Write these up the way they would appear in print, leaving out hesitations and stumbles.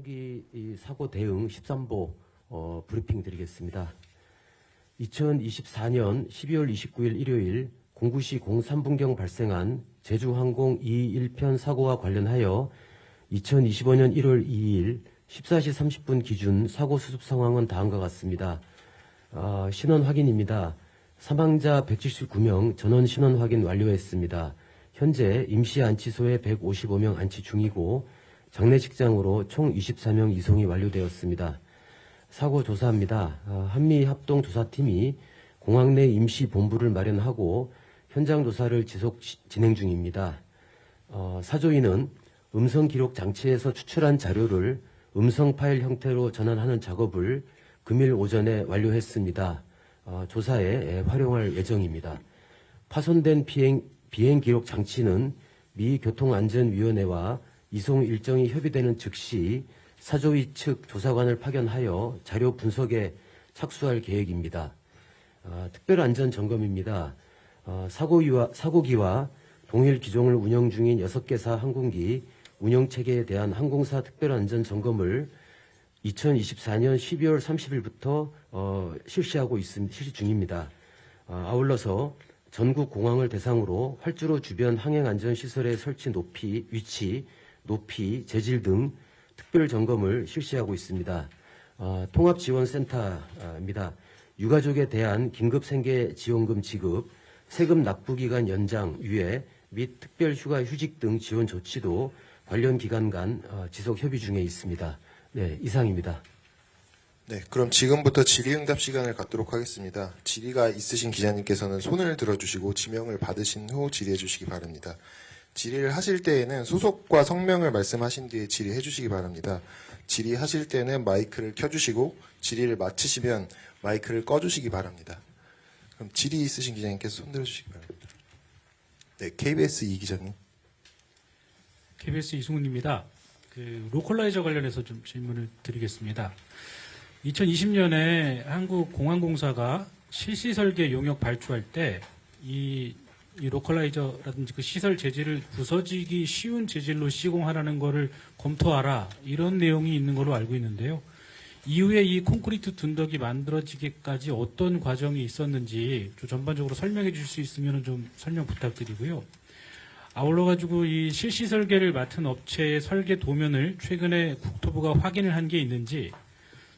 초기 이 사고 대응 13보 브리핑 드리겠습니다. 2024년 12월 29일 일요일 09시 03분경 발생한 제주항공 221편 사고와 관련하여 2025년 1월 2일 14시 30분 기준 사고 수습 상황은 다음과 같습니다. 신원 확인입니다. 사망자 179명, 전원 신원 확인 완료했습니다. 현재 임시안치소에 155명 안치 중이고 장례식장으로 총 24명 이송이 완료되었습니다. 사고 조사입니다. 한미합동조사팀이 공항 내 임시본부를 마련하고 현장 조사를 지속 진행 중입니다. 사조인은 음성기록 장치에서 추출한 자료를 음성 파일 형태로 전환하는 작업을 금일 오전에 완료했습니다. 조사에 활용할 예정입니다. 파손된 비행 기록 장치는 미 교통안전위원회와 이송 일정이 협의되는 즉시 사조위 측 조사관을 파견하여 자료 분석에 착수할 계획입니다. 특별안전점검입니다. 사고기와 동일 기종을 운영 중인 6개사 항공기 운영체계에 대한 항공사 특별안전점검을 2024년 12월 30일부터 실시 중입니다. 아울러서 전국 공항을 대상으로 활주로 주변 항행안전시설의 설치 위치, 높이, 재질 등 특별 점검을 실시하고 있습니다. 통합지원센터입니다. 유가족에 대한 긴급생계지원금 지급, 세금 납부기간 연장, 유예 및 특별휴가 휴직 등 지원 조치도 관련 기관 간 지속 협의 중에 있습니다. 네, 이상입니다. 네, 그럼 지금부터 질의응답 시간을 갖도록 하겠습니다. 질의가 있으신 기자님께서는 손을 들어주시고 지명을 받으신 후 질의해 주시기 바랍니다. 질의를 하실 때에는 소속과 성명을 말씀하신 뒤에 질의해 주시기 바랍니다. 질의하실 때는 마이크를 켜주시고 질의를 마치시면 마이크를 꺼주시기 바랍니다. 그럼 질의 있으신 기자님께서 손 들어주시기 바랍니다. 네, KBS 이 기자님. KBS 이승훈입니다. 로컬라이저 관련해서 좀 질문을 드리겠습니다. 2020년에 한국공항공사가 실시 설계 용역 발주할 때 이 로컬라이저라든지 그 시설 재질을 부서지기 쉬운 재질로 시공하라는 것을 검토하라 이런 내용이 있는 걸로 알고 있는데요. 이후에 이 콘크리트 둔덕이 만들어지기까지 어떤 과정이 있었는지 좀 전반적으로 설명해 주실 수 있으면 좀 설명 부탁드리고요. 아울러 가지고 이 실시 설계를 맡은 업체의 설계 도면을 최근에 국토부가 확인을 한 게 있는지,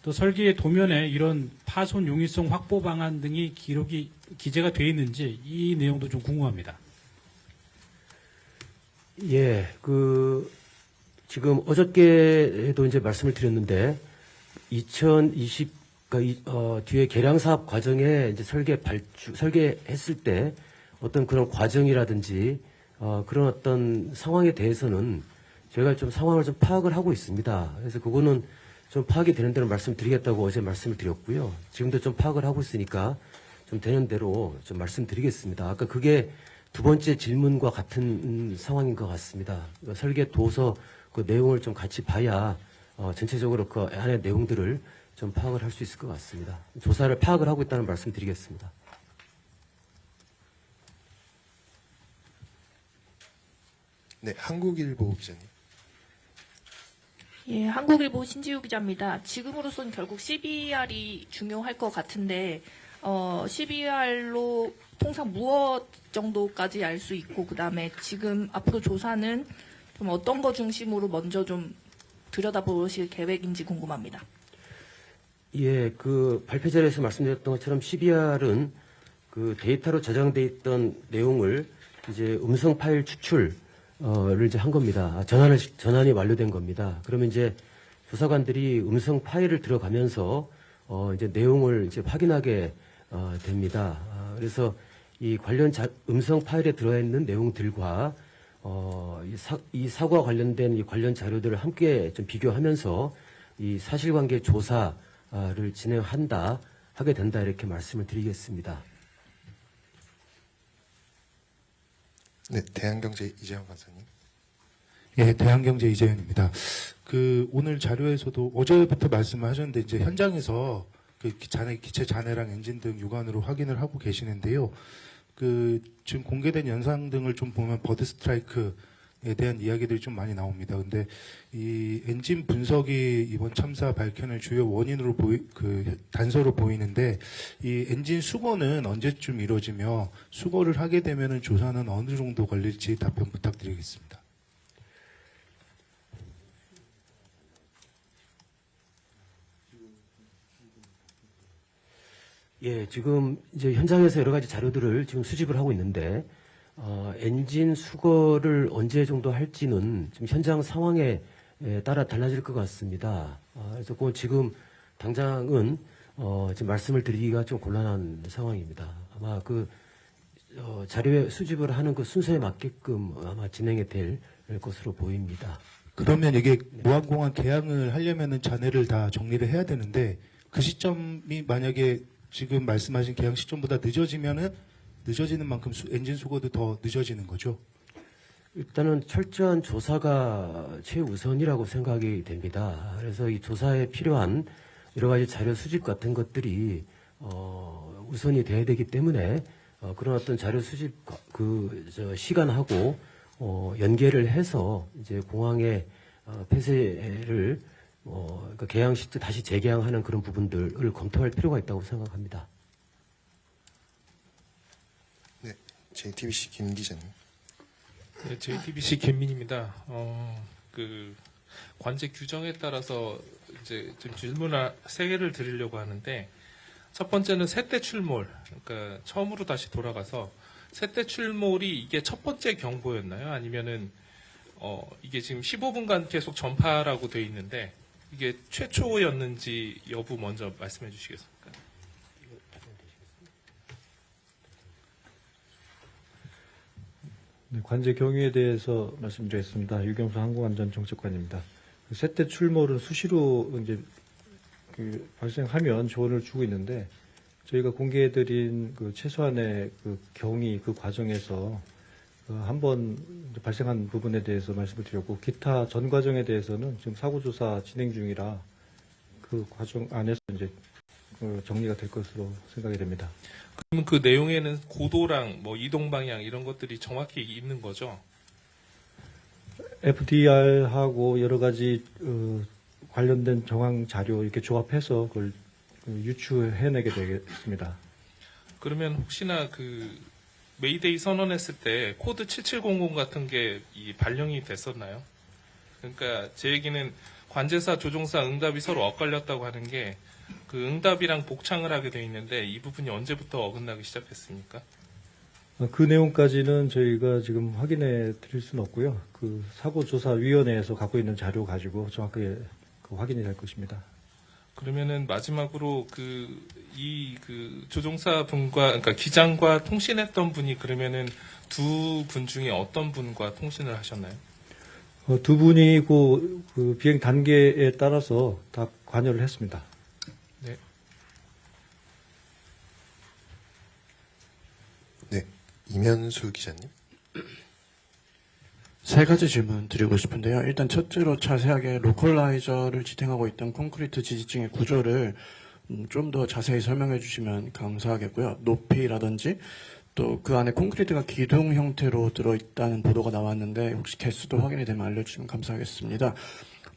또 설계의 도면에 이런 파손 용이성 확보 방안 등이 기재가 되어 있는지 이 내용도 좀 궁금합니다. 예, 지금 어저께도 이제 말씀을 드렸는데 2020 뒤에 개량 사업 과정에 이제 설계했을 때 어떤 그런 과정이라든지 그런 어떤 상황에 대해서는 저희가 좀 상황을 좀 파악을 하고 있습니다. 그래서 그거는 좀 파악이 되는 대로 말씀드리겠다고 어제 말씀을 드렸고요. 지금도 좀 파악을 하고 있으니까 좀 되는 대로 좀 말씀드리겠습니다. 아까 그게 두 번째 질문과 같은 상황인 것 같습니다. 그러니까 설계 도서 그 내용을 좀 같이 봐야 전체적으로 그 안의 내용들을 좀 파악을 할 수 있을 것 같습니다. 조사를 파악을 하고 있다는 말씀 드리겠습니다. 네, 한국일보 기자님. 예, 한국일보 신지우 기자입니다. 지금으로선 결국 CBR이 중요할 것 같은데, CBR로 통상 무엇 정도까지 알 수 있고, 그 다음에 지금 앞으로 조사는 좀 어떤 거 중심으로 먼저 좀 들여다보실 계획인지 궁금합니다. 예, 그 발표 자리에서 말씀드렸던 것처럼 CBR은 그 데이터로 저장돼 있던 내용을 이제 음성 파일 추출 를 이제 한 겁니다. 전환이 완료된 겁니다. 그러면 이제 조사관들이 음성 파일을 들어가면서 이제 내용을 이제 확인하게 됩니다. 그래서 이 관련 음성 파일에 들어가 있는 내용들과 이 사고와 관련된 이 관련 자료들을 함께 좀 비교하면서 이 사실관계 조사를 하게 된다 이렇게 말씀을 드리겠습니다. 네, 대한경제 이재현 간사님. 예, 대한경제 이재현입니다. 오늘 자료에서도 어제부터 말씀을 하셨는데 이제 현장에서 기체 잔해랑 엔진 등 육안으로 확인을 하고 계시는데요. 지금 공개된 영상 등을 좀 보면 버드 스트라이크 대한 이야기들이 좀 많이 나옵니다. 근데 이 엔진 분석이 이번 참사 밝혀낼 주요 원인으로 단서로 보이는데 이 엔진 수거는 언제쯤 이루어지며 수거를 하게 되면은 조사는 어느 정도 걸릴지 답변 부탁드리겠습니다. 예, 지금 이제 현장에서 여러 가지 자료들을 지금 수집을 하고 있는데, 엔진 수거를 언제 정도 할지는 지금 현장 상황에 따라 달라질 것 같습니다. 그래서 그건 지금 당장은 지금 말씀을 드리기가 좀 곤란한 상황입니다. 아마 자료에 수집을 하는 그 순서에 맞게끔 아마 진행이 될 것으로 보입니다. 그러면 이게 무한공항 개항을 하려면은 잔해를 다 정리를 해야 되는데 그 시점이 만약에 지금 말씀하신 개항 시점보다 늦어지면은 늦어지는 만큼 엔진 수거도 더 늦어지는 거죠? 일단은 철저한 조사가 최우선이라고 생각이 됩니다. 그래서 이 조사에 필요한 여러 가지 자료 수집 같은 것들이 우선이 돼야 되기 때문에 그런 어떤 자료 수집 시간하고 연계를 해서 이제 공항의 폐쇄를 그러니까 개항 시점 다시 재개항하는 그런 부분들을 검토할 필요가 있다고 생각합니다. 네, JTBC 김 기자님. 네, JTBC 김민입니다. 관제 규정에 따라서 이제 좀 질문을 3개를 드리려고 하는데, 첫 번째는 새떼 출몰, 그러니까 처음으로 다시 돌아가서 새떼 출몰이 이게 첫 번째 경보였나요? 아니면은 이게 지금 15분간 계속 전파라고 돼 있는데 이게 최초였는지 여부 먼저 말씀해 주시겠습니까? 네, 관제 경위에 대해서 말씀드리겠습니다. 유경수 항공안전정책관입니다. 새떼 출몰은 수시로 이제 발생하면 조언을 주고 있는데 저희가 공개해드린 최소한의 경위 과정에서 한번 발생한 부분에 대해서 말씀을 드렸고 기타 전 과정에 대해서는 지금 사고조사 진행 중이라 그 과정 안에서 이제 정리가 될 것으로 생각이 됩니다. 그러면 그 내용에는 고도랑 뭐 이동 방향 이런 것들이 정확히 있는 거죠? FDR하고 여러 가지 관련된 정황 자료 이렇게 조합해서 그걸 유추해내게 되겠습니다. 그러면 혹시나 메이데이 선언했을 때 코드 7700 같은 게 발령이 됐었나요? 그러니까 제 얘기는 관제사, 조종사 응답이 서로 엇갈렸다고 하는 게 그 응답이랑 복창을 하게 돼 있는데 이 부분이 언제부터 어긋나기 시작했습니까? 그 내용까지는 저희가 지금 확인해 드릴 수는 없고요. 사고조사위원회에서 갖고 있는 자료 가지고 정확하게 확인이 될 것입니다. 그러면은 마지막으로 조종사 분과, 그러니까 기장과 통신했던 분이 그러면은 두 분 중에 어떤 분과 통신을 하셨나요? 두 분이 그 비행 단계에 따라서 다 관여를 했습니다. 네. 네, 이면수 기자님. 세 가지 질문 드리고 싶은데요. 일단 첫째로 자세하게 로컬라이저를 지탱하고 있던 콘크리트 지지층의 구조를 좀 더 자세히 설명해 주시면 감사하겠고요. 높이라든지 또 그 안에 콘크리트가 기둥 형태로 들어있다는 보도가 나왔는데 혹시 개수도 확인이 되면 알려주시면 감사하겠습니다.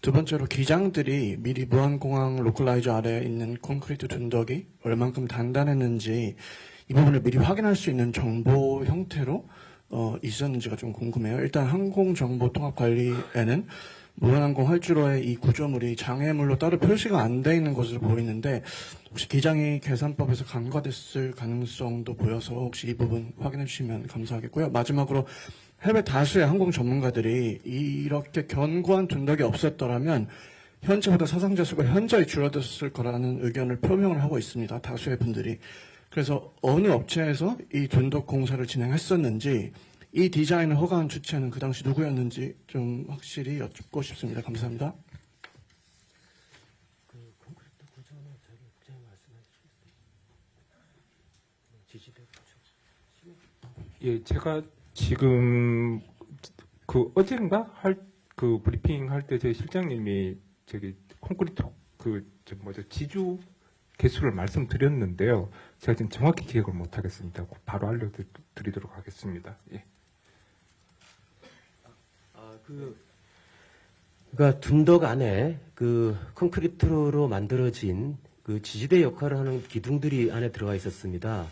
두 번째로 기장들이 미리 무한공항 로컬라이저 아래에 있는 콘크리트 둔덕이 얼만큼 단단했는지 이 부분을 미리 확인할 수 있는 정보 형태로 있었는지가 좀 궁금해요. 일단 항공정보통합관리에는 무한항공 활주로의 이 구조물이 장애물로 따로 표시가 안 돼 있는 것으로 보이는데 혹시 기장이 계산법에서 간과됐을 가능성도 보여서 혹시 이 부분 확인해 주시면 감사하겠고요. 마지막으로 해외 다수의 항공 전문가들이 이렇게 견고한 둔덕이 없었더라면 현재보다 사상자 수가 현저히 줄어들었을 거라는 의견을 표명을 하고 있습니다. 다수의 분들이. 그래서 어느 업체에서 이 둔덕 공사를 진행했었는지 이 디자인을 허가한 주체는 그 당시 누구였는지 좀 확실히 여쭙고 싶습니다. 감사합니다. 예, 제가 지금 어젠가 브리핑 할 때 저희 실장님이 콘크리트 지주 개수를 말씀드렸는데요. 제가 지금 정확히 기억을 못 하겠습니다. 바로 알려드리도록 하겠습니다. 예. 그러니까 둔덕 안에 그 콘크리트로 만들어진 그 지지대 역할을 하는 기둥들이 안에 들어가 있었습니다.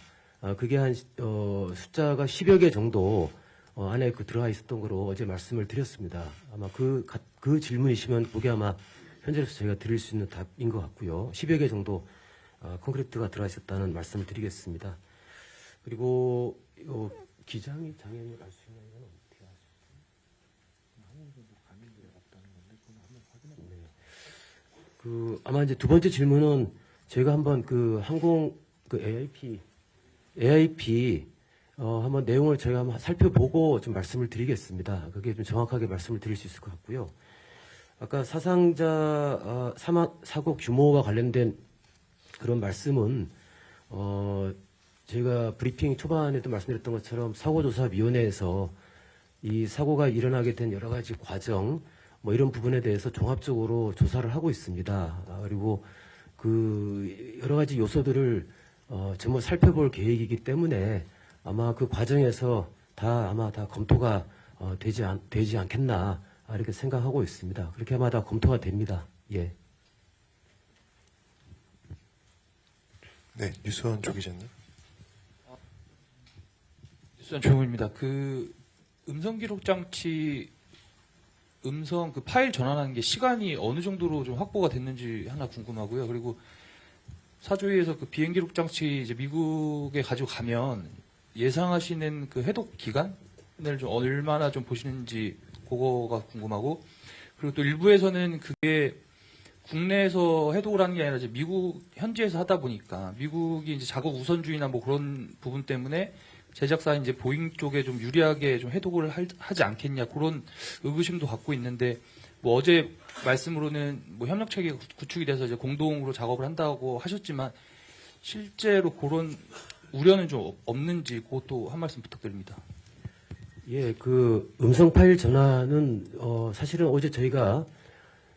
그게 한 숫자가 10여 개 정도 안에 들어가 있었던 거로 어제 말씀을 드렸습니다. 아마 그 질문이시면 그게 아마 현재로서 저희가 드릴 수 있는 답인 것 같고요. 10여 개 정도 콘크리트가 들어가 있었다는 말씀을 드리겠습니다. 그리고 기장이 장애인을 알 수 있는 건 어떻게 하죠? 네. 아마 이제 두 번째 질문은 저희가 한번 항공 AIP 한번 내용을 저희가 한번 살펴보고 좀 말씀을 드리겠습니다. 그게 좀 정확하게 말씀을 드릴 수 있을 것 같고요. 아까 사상자 사고 규모와 관련된 그런 말씀은 저희가 브리핑 초반에도 말씀드렸던 것처럼 사고조사위원회에서 이 사고가 일어나게 된 여러 가지 과정 뭐 이런 부분에 대해서 종합적으로 조사를 하고 있습니다. 그리고 그 여러 가지 요소들을 전부 살펴볼 계획이기 때문에 아마 그 과정에서 아마 다 검토가 되지 않겠나 이렇게 생각하고 있습니다. 그렇게 아마 다 검토가 됩니다. 예. 네, 유수원 조 기자님. 뉴스원 조용입니다. 그 음성 기록 장치 음성 그 파일 전환하는 게 시간이 어느 정도로 좀 확보가 됐는지 하나 궁금하고요. 그리고 사조위에서 그 비행 기록 장치 이제 미국에 가지고 가면 예상하시는 그 해독 기간을 좀 얼마나 좀 보시는지 그거가 궁금하고, 그리고 또 일부에서는 그게 국내에서 해독을 하는 게 아니라 이제 미국 현지에서 하다 보니까 미국이 이제 작업 우선주의나 뭐 그런 부분 때문에 제작사 이제 보잉 쪽에 좀 유리하게 좀 해독을 하지 않겠냐 그런 의구심도 갖고 있는데, 뭐 어제 말씀으로는 뭐 협력 체계가 구축이 돼서 이제 공동으로 작업을 한다고 하셨지만 실제로 그런 우려는 좀 없는지 그것도 한 말씀 부탁드립니다. 예, 그 음성 파일 전환은 사실은 어제 저희가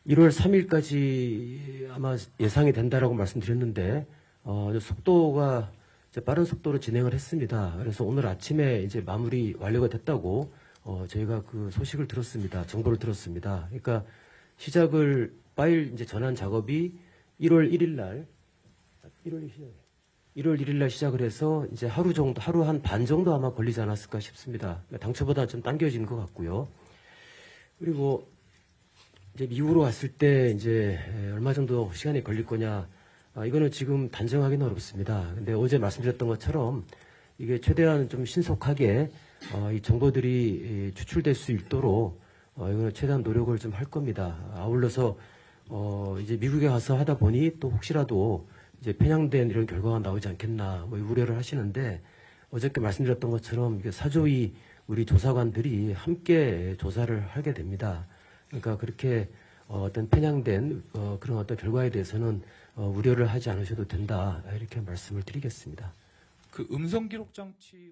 1월 3일까지 아마 예상이 된다라고 말씀드렸는데 속도가 이제 빠른 속도로 진행을 했습니다. 그래서 오늘 아침에 이제 마무리 완료가 됐다고 저희가 그 소식을 들었습니다. 정보를 들었습니다. 그러니까 파일 이제 전환 작업이 1월 1일 날 1월 1일 날 시작을 해서 이제 하루 한 반 정도 아마 걸리지 않았을까 싶습니다. 당초보다 좀 당겨진 것 같고요. 그리고 이제 미국으로 갔을 때 이제 얼마 정도 시간이 걸릴 거냐, 이거는 지금 단정하기는 어렵습니다. 근데 어제 말씀드렸던 것처럼 이게 최대한 좀 신속하게 이 정보들이 추출될 수 있도록 이거는 최대한 노력을 좀 할 겁니다. 아울러서 이제 미국에 가서 하다 보니 또 혹시라도 이제 편향된 이런 결과가 나오지 않겠나 뭐 우려를 하시는데, 어저께 말씀드렸던 것처럼 이게 사조위 우리 조사관들이 함께 조사를 하게 됩니다. 그러니까 그렇게 어떤 편향된 그런 어떤 결과에 대해서는 우려를 하지 않으셔도 된다 이렇게 말씀을 드리겠습니다. 그 음성 기록 장치